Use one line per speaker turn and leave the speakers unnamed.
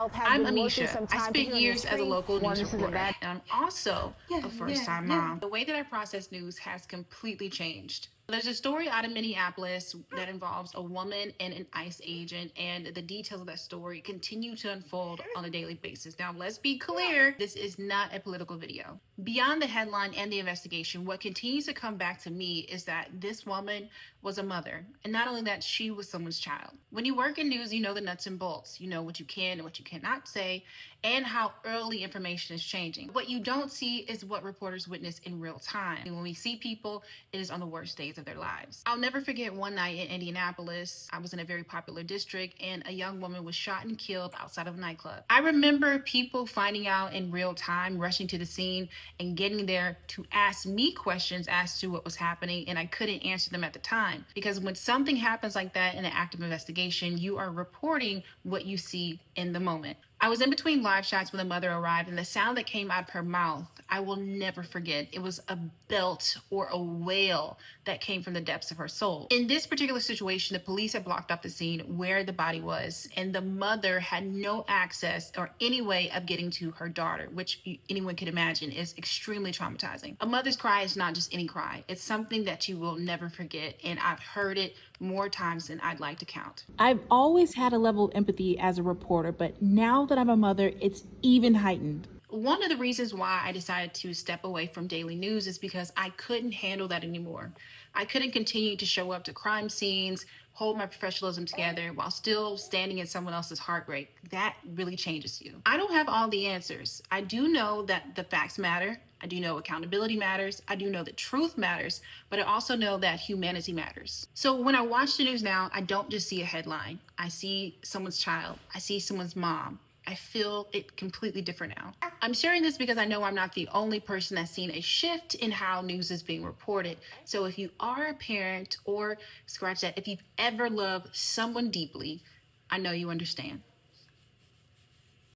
I'm Amisha. I spent years as a local news reporter, and I'm also a first-time mom. The way that I process news has completely changed. There's a story out of Minneapolis that involves a woman and an ICE agent, and the details of that story continue to unfold on a daily basis. Now, let's be clear, this is not a political video. Beyond the headline and the investigation, what continues to come back to me is that this woman was a mother, and not only that, she was someone's child. When you work in news, you know the nuts and bolts. You know what you can and what you cannot say, and how early information is changing. What you don't see is what reporters witness in real time. And when we see people, it is on the worst days of their lives. I'll never forget one night in Indianapolis. I was in a very popular district, and a young woman was shot and killed outside of a nightclub. I remember people finding out in real time, rushing to the scene and getting there to ask me questions as to what was happening, and I couldn't answer them at the time. Because when something happens like that in an active investigation, you are reporting what you see in the moment. I was in between live shots when the mother arrived, and the sound that came out of her mouth, I will never forget. It was a belt or a wail that came from the depths of her soul. In this particular situation, the police had blocked off the scene where the body was, and the mother had no access or any way of getting to her daughter, which anyone could imagine is extremely traumatizing. A mother's cry is not just any cry. It's something that you will never forget, and I've heard it more times than I'd like to count.
I've always had a level of empathy as a reporter, but now that I'm a mother, it's even heightened.
One of the reasons why I decided to step away from daily news is because I couldn't handle that anymore. I couldn't continue to show up to crime scenes, hold my professionalism together while still standing in someone else's heartbreak. That really changes you. I don't have all the answers. I do know that the facts matter. I do know accountability matters. I do know that truth matters, but I also know that humanity matters. So when I watch the news now, I don't just see a headline. I see someone's child. I see someone's mom. I feel it completely different now. I'm sharing this because I know I'm not the only person that's seen a shift in how news is being reported. So if you are a parent, or scratch that, if you've ever loved someone deeply, I know you understand.